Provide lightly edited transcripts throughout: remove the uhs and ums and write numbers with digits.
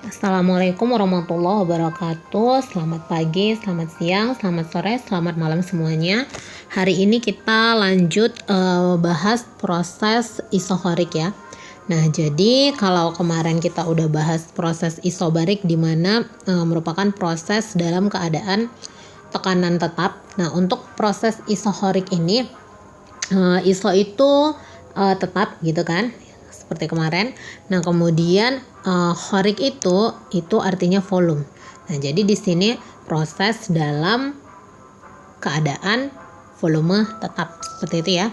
Assalamualaikum warahmatullahi wabarakatuh. Selamat pagi, selamat siang, selamat sore, selamat malam semuanya. Hari ini kita lanjut bahas proses isohorik ya. Nah, jadi kalau kemarin kita udah bahas proses isobarik di mana merupakan proses dalam keadaan tekanan tetap. Nah, untuk proses isohorik ini iso itu tetap gitu kan, seperti kemarin. Nah, kemudian horik itu artinya volume. Nah, jadi di sini proses dalam keadaan volume tetap seperti itu ya.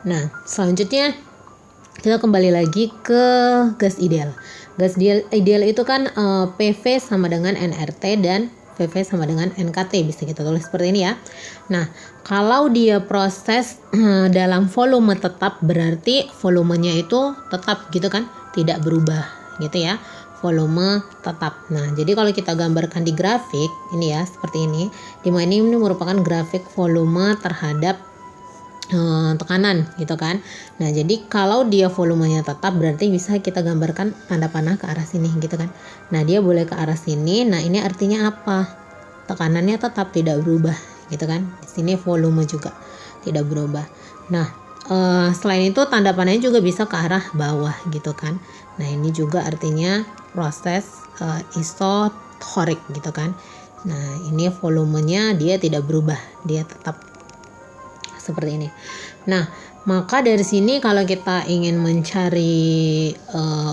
Nah, selanjutnya kita kembali lagi ke gas ideal. Gas ideal itu kan PV sama dengan nRT dan PV sama dengan NKT, bisa kita tulis seperti ini ya. Nah, kalau dia proses dalam volume tetap berarti volumenya itu tetap gitu kan, tidak berubah gitu ya, volume tetap. Nah, jadi kalau kita gambarkan di grafik ini ya, seperti ini, dimana ini merupakan grafik volume terhadap tekanan gitu kan. Nah, jadi kalau dia volumenya tetap berarti bisa kita gambarkan tanda panah ke arah sini gitu kan. Nah, dia boleh ke arah sini. Nah, ini artinya apa? Tekanannya tetap tidak berubah gitu kan. Di sini volume juga tidak berubah. Nah, selain itu tanda panahnya juga bisa ke arah bawah gitu kan. Nah, ini juga artinya proses isohorik gitu kan. Nah, ini volumenya dia tidak berubah, dia tetap seperti ini. Nah, maka dari sini kalau kita ingin mencari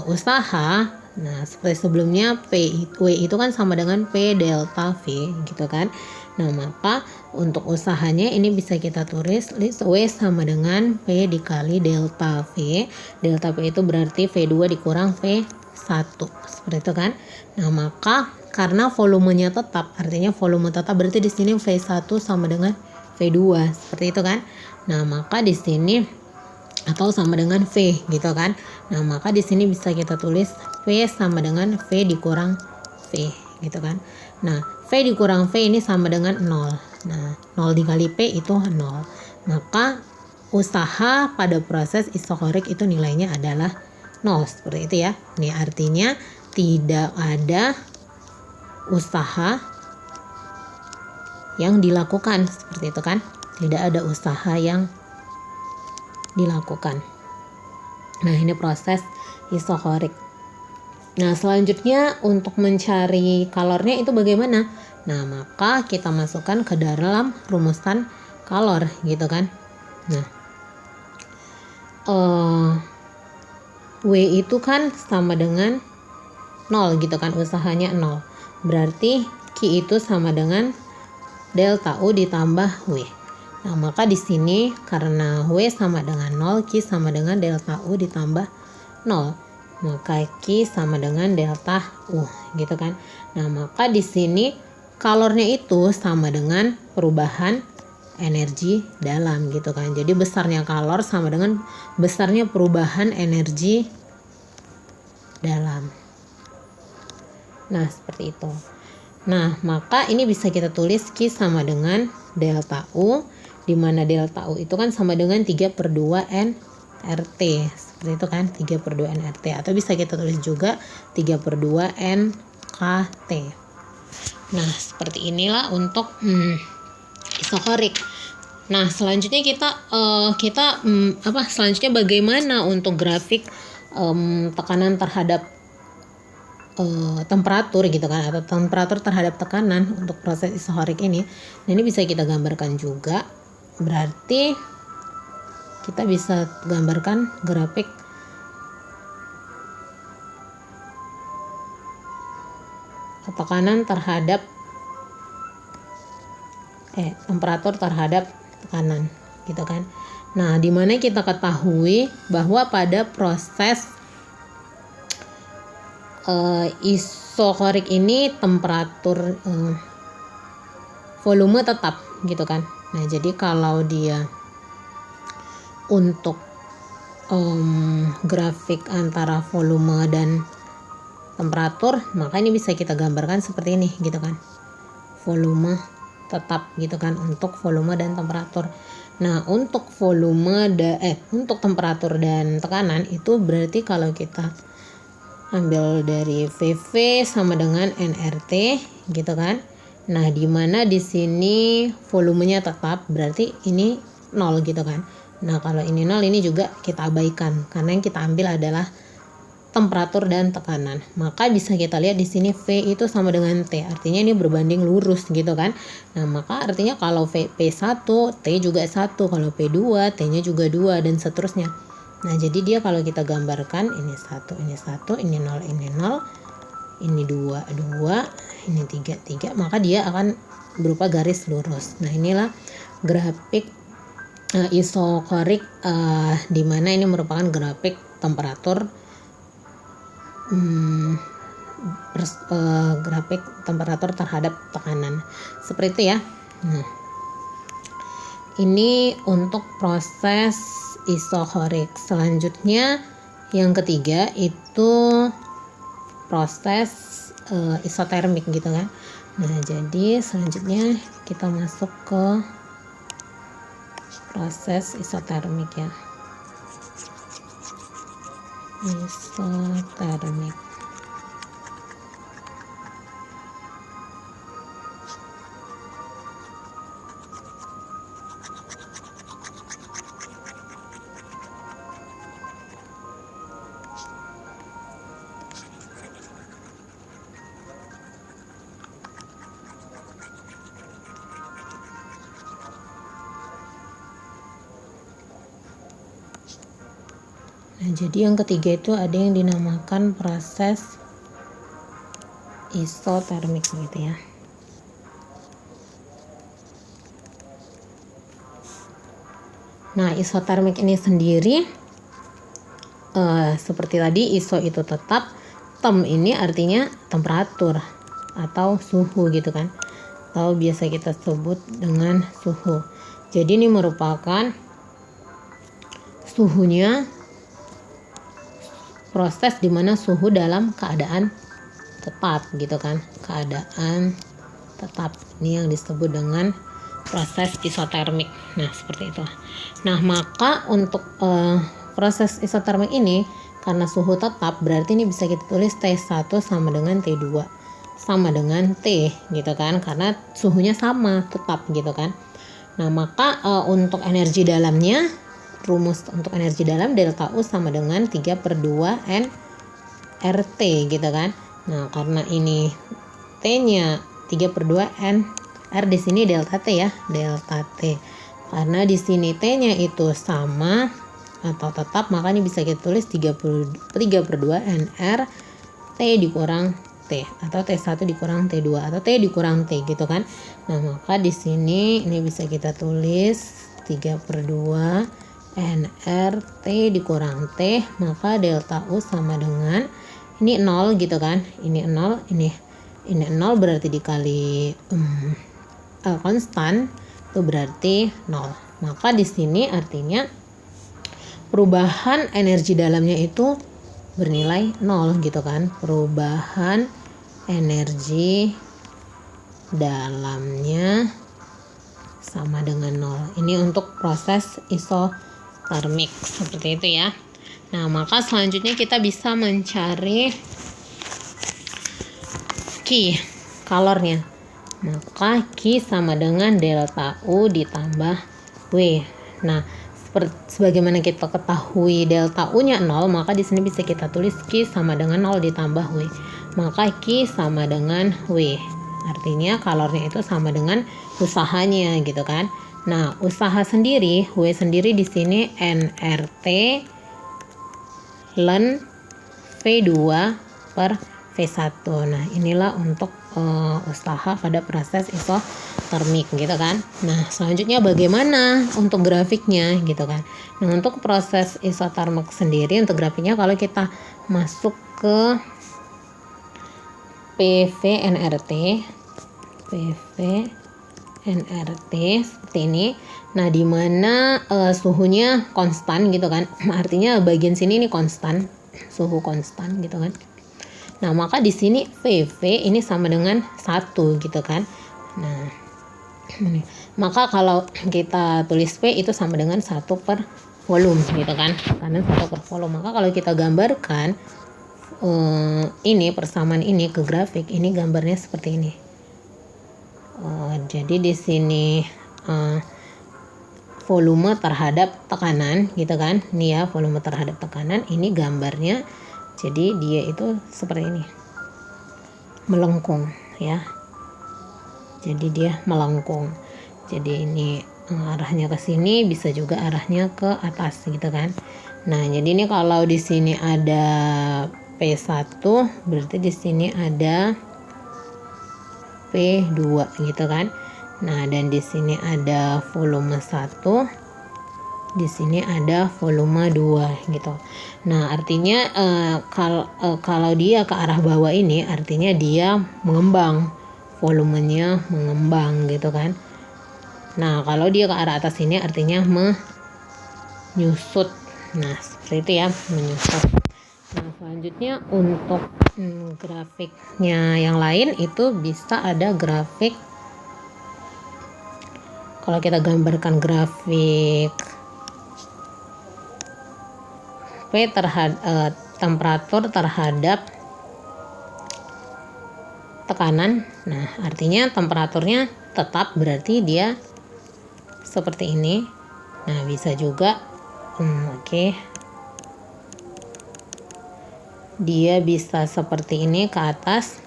usaha, nah seperti sebelumnya W itu kan sama dengan P delta V gitu kan. Nah, maka untuk usahanya ini bisa kita tulis W sama dengan P dikali delta V. Delta V itu berarti V2 dikurang V1 seperti itu kan. Nah, maka karena volumenya tetap, artinya volume tetap berarti di sini V1 sama dengan V2 seperti itu kan. Nah, maka di sini atau sama dengan V gitu kan. Nah, maka di sini bisa kita tulis V sama dengan V dikurang V gitu kan. Nah, V dikurang V ini sama dengan 0. Nah, 0 dikali P itu 0. Maka usaha pada proses isohorik itu nilainya adalah 0 seperti itu ya. Ini artinya tidak ada usaha yang dilakukan seperti itu kan, tidak ada usaha yang dilakukan. Nah, ini proses isohorik. Nah, selanjutnya untuk mencari kalornya itu bagaimana? Nah, maka kita masukkan ke dalam rumusan kalor gitu kan. Nah, W itu kan sama dengan 0 gitu kan, usahanya 0. Berarti Q itu sama dengan delta U ditambah W. Nah, maka di sini karena W sama dengan 0, Q sama dengan delta U ditambah 0. Maka Q sama dengan delta U gitu kan. Nah, maka di sini kalornya itu sama dengan perubahan energi dalam gitu kan. Jadi besarnya kalor sama dengan besarnya perubahan energi dalam. Nah, seperti itu. Nah, maka ini bisa kita tulis Q sama dengan delta U, di mana delta U itu kan sama dengan 3/2 nRT. Seperti itu kan, 3/2 nRT. Atau bisa kita tulis juga 3/2 nKT. Nah, seperti inilah untuk isohorik. Nah, selanjutnya selanjutnya bagaimana untuk grafik tekanan terhadap temperatur gitu kan, atau temperatur terhadap tekanan untuk proses isohorik ini. Nah, ini bisa kita gambarkan juga. Berarti kita bisa gambarkan grafik tekanan terhadap temperatur terhadap tekanan gitu kan. Nah, dimana kita ketahui bahwa pada proses isohorik ini temperatur volume tetap gitu kan. Nah, jadi kalau dia untuk grafik antara volume dan temperatur, maka ini bisa kita gambarkan seperti ini gitu kan. Volume tetap gitu kan untuk volume dan temperatur. Nah, untuk untuk temperatur dan tekanan itu berarti kalau kita ambil dari VV sama dengan nRT gitu kan. Nah, dimana di sini volumenya tetap, berarti ini 0 gitu kan. Nah, kalau ini 0, ini juga kita abaikan karena yang kita ambil adalah temperatur dan tekanan. Maka bisa kita lihat di sini V itu sama dengan T, artinya ini berbanding lurus gitu kan. Nah, maka artinya kalau P1, T juga 1, kalau P2, T-nya juga 2 dan seterusnya. Nah, jadi dia kalau kita gambarkan ini 1, ini 1, ini 0, ini 0, ini 2, 2, ini 3, 3, maka dia akan berupa garis lurus. Nah, inilah grafik isokorik di mana ini merupakan grafik temperatur grafik temperatur terhadap tekanan seperti itu ya. Nah, ini untuk proses isokorik. Selanjutnya yang ketiga itu proses isotermik gitu kan. Nah, jadi selanjutnya kita masuk ke proses isotermik ya. Isotermik. Nah, jadi yang ketiga itu ada yang dinamakan proses isotermik gitu ya. Nah, isotermik ini sendiri seperti tadi, iso itu tetap, tem ini artinya temperatur atau suhu gitu kan, atau biasa kita sebut dengan suhu. Jadi ini merupakan suhunya, proses dimana suhu dalam keadaan tetap gitu kan, keadaan tetap, ini yang disebut dengan proses isotermik. Nah, seperti itu. Nah, maka untuk proses isotermik ini karena suhu tetap, berarti ini bisa kita tulis T1 sama dengan T2 sama dengan T gitu kan, karena suhunya sama tetap gitu kan. Nah, maka untuk energi dalamnya, rumus untuk energi dalam delta U sama dengan 3/2 nRT gitu kan. Nah, karena ini T-nya 3/2 N, R di sini delta T ya, delta T. Karena di sini T-nya itu sama atau tetap, maka ini bisa kita tulis 3/2 NR T dikurang T, atau T1 dikurang T2, atau T dikurang T gitu kan. Nah, maka di sini ini bisa kita tulis 3/2 NR T dikurang T, maka delta U sama dengan ini 0 gitu kan. Ini 0, ini 0 berarti dikali konstan itu berarti 0. Maka di sini artinya perubahan energi dalamnya itu bernilai 0 gitu kan. Perubahan energi dalamnya sama dengan 0. Ini untuk proses isotermik seperti itu ya. Nah, maka selanjutnya kita bisa mencari Q, kalornya. Maka Q sama dengan delta U ditambah W. Nah, sebagaimana kita ketahui delta U-nya 0, maka di sini bisa kita tulis Q sama dengan 0 ditambah W. Maka Q sama dengan W. Artinya kalornya itu sama dengan usahanya gitu kan. Nah, usaha sendiri, W sendiri di sini nRT ln V2 per V1. Nah, inilah untuk usaha pada proses isotermik gitu kan. Nah, selanjutnya bagaimana untuk grafiknya gitu kan. Nah, untuk proses isotermik sendiri untuk grafiknya, kalau kita masuk ke PV nRT seperti ini. Nah, dimana suhunya konstan gitu kan, artinya bagian sini ini konstan, suhu konstan gitu kan. Nah, maka di sini VV ini sama dengan 1 gitu kan. Nah, maka kalau kita tulis V itu sama dengan 1 per volume gitu kan, karena 1 per volume. Maka kalau kita gambarkan ini persamaan ini ke grafik, ini gambarnya seperti ini. Jadi di sini volume terhadap tekanan gitu kan, ini ya volume terhadap tekanan, ini gambarnya. Jadi dia itu seperti ini, melengkung ya, jadi dia melengkung. Jadi ini arahnya ke sini, bisa juga arahnya ke atas gitu kan. Nah jadi ini kalau di sini ada P1 berarti di sini ada P2 gitu kan. Nah, dan di sini ada volume 1, di sini ada volume 2 gitu. Nah, artinya kalau dia ke arah bawah ini artinya dia mengembang, volumenya mengembang gitu kan. Nah, kalau dia ke arah atas ini artinya menyusut. Nah, seperti itu ya, menyusut. Nah, selanjutnya untuk grafiknya yang lain itu bisa ada grafik. Kalau kita gambarkan grafik P terhadap temperatur terhadap tekanan, nah artinya temperaturnya tetap, berarti dia seperti ini. Nah bisa juga oke. Dia bisa seperti ini ke atas,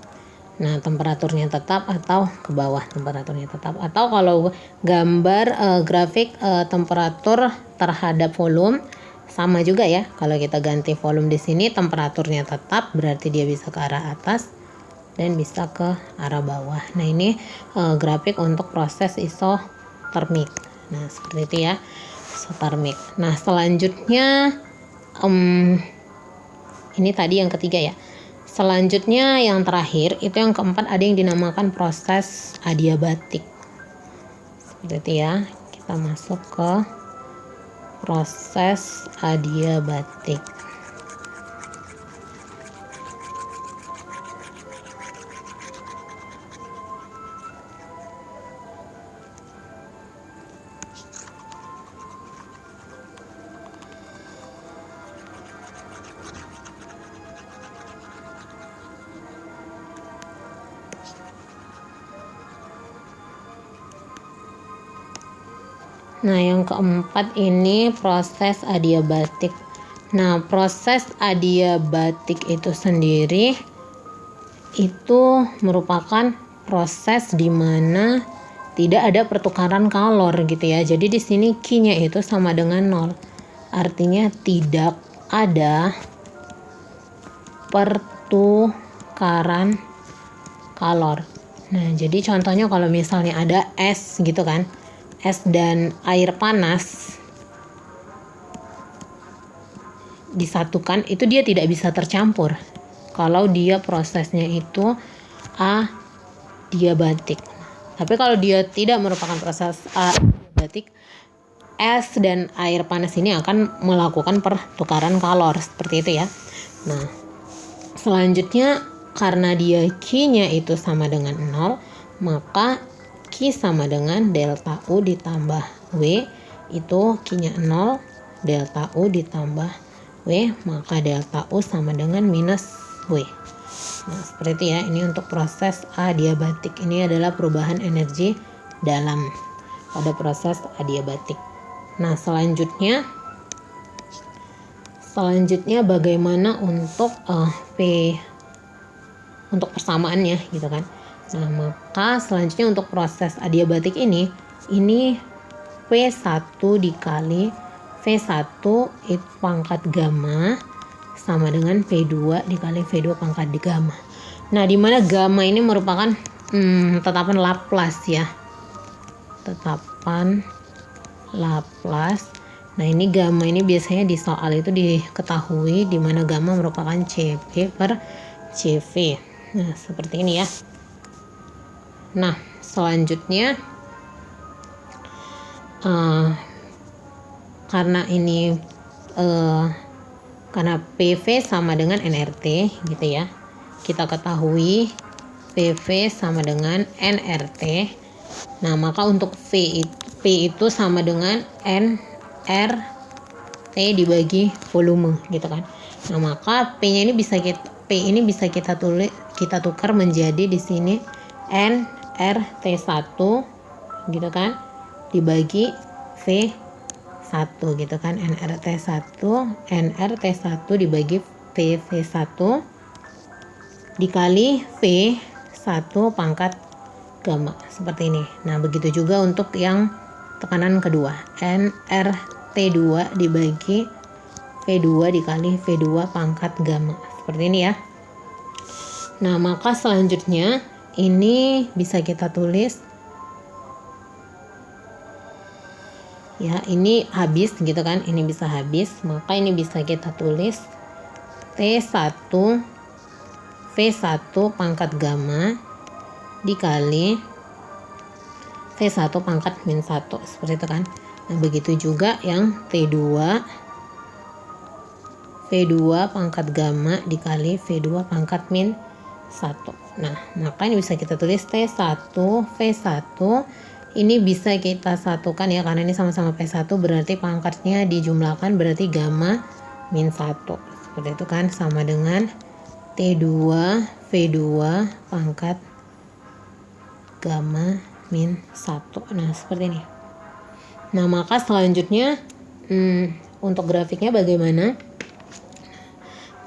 nah temperaturnya tetap, atau ke bawah temperaturnya tetap. Atau kalau gambar grafik temperatur terhadap volume, sama juga ya. Kalau kita ganti volume di sini temperaturnya tetap, berarti dia bisa ke arah atas dan bisa ke arah bawah. Nah ini grafik untuk proses isotermik. Nah seperti itu ya, isotermik. Nah selanjutnya ini tadi yang ketiga ya. Selanjutnya yang terakhir itu yang keempat, ada yang dinamakan proses adiabatik. Seperti itu ya. Kita masuk ke proses adiabatik. Nah, yang keempat ini proses adiabatik. Nah, proses adiabatik itu sendiri itu merupakan proses di mana tidak ada pertukaran kalor gitu ya. Jadi di sini Q-nya itu sama dengan 0. Artinya tidak ada pertukaran kalor. Nah, jadi contohnya kalau misalnya ada es gitu kan, es dan air panas disatukan, itu dia tidak bisa tercampur kalau dia prosesnya itu adiabatik. Tapi kalau dia tidak merupakan proses adiabatik, es dan air panas ini akan melakukan pertukaran kalor seperti itu ya. Nah, selanjutnya karena dia Q-nya itu sama dengan 0, maka Q sama dengan delta U ditambah W, itu Q-nya 0, delta U ditambah W, maka delta U sama dengan minus W. Nah, seperti itu ya, ini untuk proses adiabatik. Ini adalah perubahan energi dalam pada proses adiabatik. Nah, selanjutnya bagaimana untuk untuk persamaannya gitu kan. Nah, maka selanjutnya untuk proses adiabatik ini P1 dikali V1 itu pangkat gamma sama dengan V2 dikali V2 pangkat gamma. Nah, di mana gamma ini merupakan tetapan Laplace ya. Tetapan Laplace. Nah, ini gamma ini biasanya di soal itu diketahui di mana gamma merupakan CP per CV. Nah, seperti ini ya. Nah, selanjutnya karena ini karena PV sama dengan nRT gitu ya, kita ketahui PV sama dengan nRT. Nah, maka untuk P itu sama dengan nRT dibagi volume gitu kan. Nah, maka P nya ini bisa kita P ini bisa kita tukar menjadi di sini nRT1 gitu kan, dibagi V1 gitu kan. nRT1 dibagi V1 dikali V1 pangkat gamma seperti ini. Nah, begitu juga untuk yang tekanan kedua, nRT2 dibagi V2 dikali V2 pangkat gamma seperti ini ya. Nah, maka selanjutnya ini bisa kita tulis ya, ini habis gitu kan, ini bisa habis, maka ini bisa kita tulis T1 V1 pangkat gamma dikali V1 pangkat min 1 seperti itu kan. Nah, begitu juga yang T2 V2 pangkat gamma dikali V2 pangkat min 1. Nah, maka ini bisa kita tulis T1 V1 ini bisa kita satukan ya, karena ini sama-sama P1 berarti pangkatnya dijumlahkan berarti gamma min 1 seperti itu kan, sama dengan T2 V2 pangkat gamma min 1. Nah, seperti ini. Nah, maka selanjutnya untuk grafiknya bagaimana?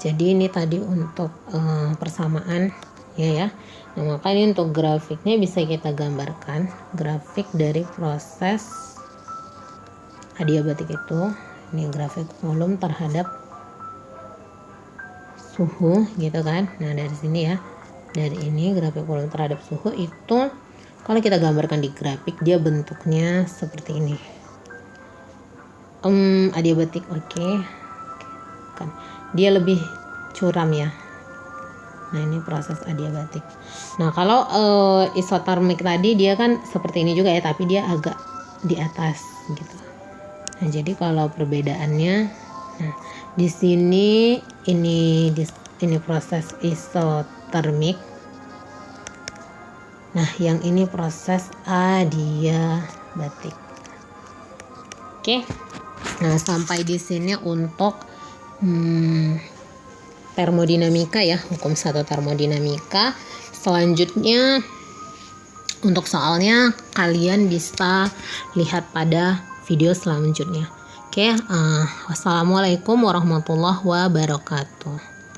Jadi ini tadi untuk persamaan ya. Nah, maka ini untuk grafiknya bisa kita gambarkan grafik dari proses adiabatik itu. Ini grafik volume terhadap suhu gitu kan. Nah, dari sini ya, dari ini grafik volume terhadap suhu itu kalau kita gambarkan di grafik dia bentuknya seperti ini. Adiabatik, oke. Kan dia lebih curam ya. Nah, ini proses adiabatik. Nah, kalau isotermik tadi dia kan seperti ini juga ya, tapi dia agak di atas gitu. Nah, jadi kalau perbedaannya, nah di sini ini proses isotermik. Nah, yang ini proses adiabatik. Oke. Nah, sampai di sini untuk termodinamika ya, hukum 1 termodinamika. Selanjutnya untuk soalnya kalian bisa lihat pada video selanjutnya. Oke, wassalamualaikum warahmatullahi wabarakatuh.